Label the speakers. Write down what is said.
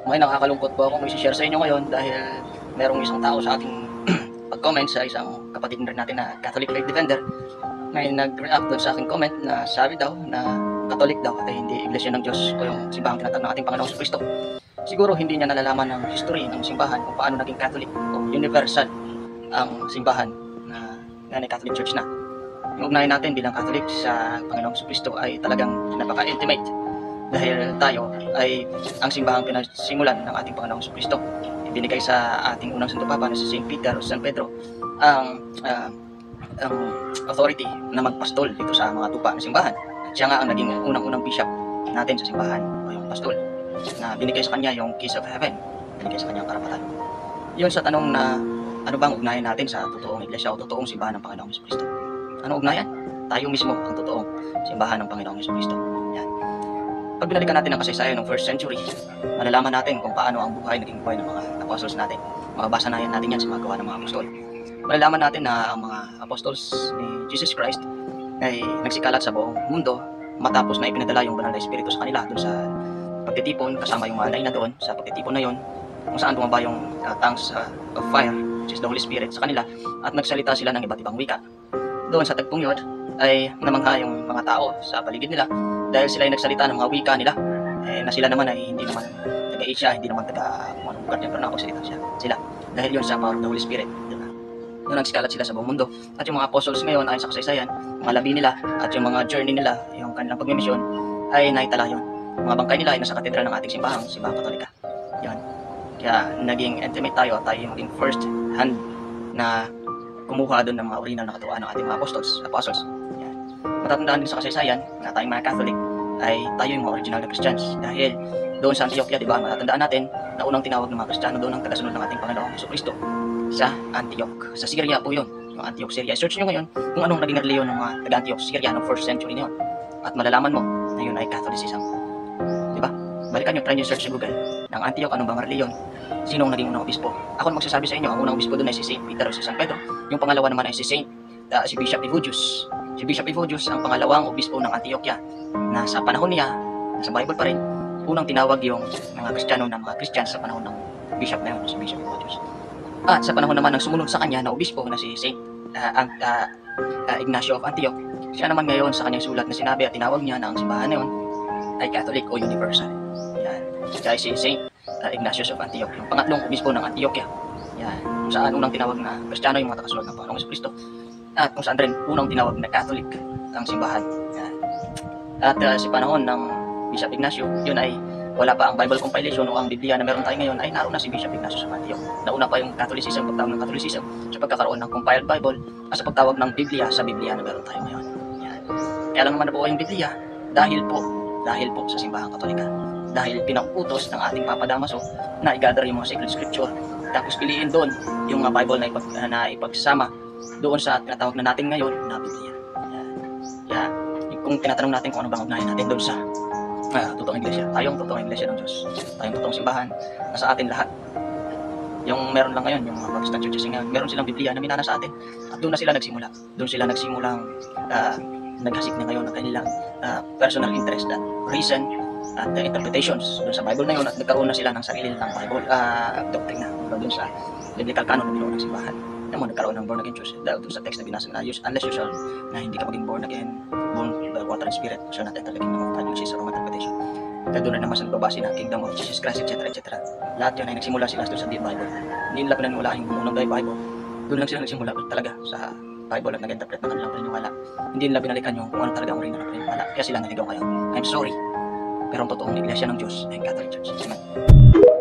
Speaker 1: May nakakalungkot po akong i-share sa inyo ngayon dahil merong isang tao sa ating pag-comment sa isang kapatid rin natin na Catholic Faith Defender. May nag-react doon sa aking comment na sabi daw na Catholic daw ay hindi Iglesia ng Diyos o yung simbahang tinatag ng ating Panginoong Kristo. Siguro hindi niya nalalaman ng history ng simbahan kung paano naging Catholic o universal ang simbahan na Catholic Church na. Yung ugnayan natin bilang Catholic sa Panginoong Kristo ay talagang napaka-intimate dahil tayo ay ang simbahang pinasimulan ng ating Panginoong Kristo. Ibinigay sa ating unang Santo Papa na si St. Peter o San Pedro ang authority na magpastol dito sa mga tupa ng simbahan. Siya nga ang naging unang-unang bishop natin sa simbahan o yung pastol na binigay sa kanya yung keys of heaven, binigay sa kanya ang karapatan. Yun sa tanong na ano bang ugnayan natin sa totoong iglesia o totoong simbahan ng Panginoong Kristo. Ano ugnayan? Tayo mismo ang totoong simbahan ng Panginoong Kristo. Yan. Pag binalikan natin ang kasaysayan ng 1st century, malalaman natin kung paano ang naging buhay ng mga apostles natin. Mababasa na natin yan sa mga gawa ng mga apostol. Malalaman natin na ang mga apostles ni Jesus Christ ay nagsikalat sa buong mundo matapos na ipinadala yung banal na Espiritu sa kanila doon sa pagtitipon, kasama yung mga na doon sa pagtitipon na yon, kung saan bumaba yung tongues of fire, which is the Holy Spirit sa kanila, at nagsalita sila ng iba't ibang wika. Doon sa tagpong yun ay namangha yung mga tao sa paligid nila dahil sila ay nagsalita ng mga wika nila, na sila naman ay hindi naman taga-Asia, hindi naman taga kung anong lugar din, pero nakapagsalita sila dahil yun sa power of the Holy Spirit. Doon nagsikalat sila sa buong mundo. At yung mga apostles ngayon ayon sa kasaysayan, mga labi nila at yung mga journey nila, yung kanilang pagmimisyon ay naitala yun. Mga bangkay nila ay nasa katedral ng ating simbahang Katolika. Yan. Kaya naging intimate tayo at tayo yung maging first hand na kumuha doon ng mga original na katuwaan ng ating mga apostles. Yan. Matatandaan din sa kasaysayan na tayong mga Catholic ay tayo yung mga original na Christians. Dahil doon sa Antioquia, di ba, matatandaan natin na unang tinawag ng mga Kristiyano doon ang tagasunod ng ating Panginoong Jesucristo sa Antioch. Sa Syria po yun, yung Antioch, Syria. Search nyo ngayon kung anong naging reliyon ng mga taga-Antioch, Syria ng 1st century na yun. At malalaman mo na yun ay Catholicism. Di ba? Balikan nyo, try nyo search sa Google ng Antioch, anong bang reliyon, sinong naging unang obispo. Ako na magsasabi sa inyo, ang unang obispo doon ay si St. Peter o si San Pedro. Yung pangalawa naman ay si Bishop Evodius. Si Bishop Evodius ang pangalawang obispo ng Antioquia na sa panahon niya, nasa Bible pa rin, unang tinawag yung mga Kristiyano ng mga Christians sa panahon ng bishop na yun, si Bishop Evodius. At sa panahon naman ng sumunod sa kanya na obispo na si St. Ignacio of Antioch, siya naman ngayon sa kanyang sulat na sinabi at tinawag niya na ang simbahan na yun ay Catholic o Universal. Yan. Siya ay si St. Ignatius of Antioch, yung pangatlong obispo ng Antioquia. Yan. Kung saan unang tinawag na Kristiyano yung mga takasunod ng Panginoong Kristo. At kung saan rin unang tinawag na Catholic ang simbahan. Yan. At sa panahon ng Bishop Ignacio, yun ay wala pa ang Bible compilation o ang Biblia na meron tayo ngayon, ay naroon na si Bishop Ignatius of Antioch. Nauna pa yung Catholicism, pagtawag ng Catholicism sa pagkakaroon ng compiled Bible at sa pagtawag ng Biblia sa Biblia na meron tayo ngayon. Yan. Kaya lang naman na po yung Biblia dahil po sa simbahang Katolika. Dahil pinauutos ng ating Papa Damaso na i-gather yung mga sacred scripture, tapos piliin doon yung mga Bible na ipagsama doon sa tinatawag na natin ngayon na Biblia. Yan. Kaya kung tinatanong natin kung ano bang ugnayan natin doon sa totoong iglesia, tayong totoong iglesia ng Diyos, tayong totoong simbahan, nasa atin lahat. Yung meron lang ngayon, yung mga Protestant churches ngayon, meron silang Biblia na minana sa atin at doon na sila nagsimula. Doon sila nagsimulang naghasik na ngayon ng kanilang personal interest at reason at interpretations doon sa Bible na yun, at nagkaroon na sila ng sarili nilang Bible doctrina doon sa biblical canon na binuo ng simbahan. Naman nagkaroon ng born again church dahil doon sa text na binasa na unless you shall na hindi ka maging born again, born by water and spirit, shall not enter the kingdom of God, which is a Roman interpretation. Dahil doon na naman sa nagbabase na kingdom of Jesus Christ, etc. Lahat yun ay nagsimula sila doon sa Bible. Hindi nila pinaniwalaan yung unang Bible. Doon lang sila nagsimula talaga sa Bible at nag-interpret ng kanilang paniniwala. Hindi nila binalikan yung kung ano talaga ang original na paniniwala. Kaya sila naligaw ngayon. I'm sorry. Pero ang totoong iglesia ng Diyos ay Catholic Church. Amen.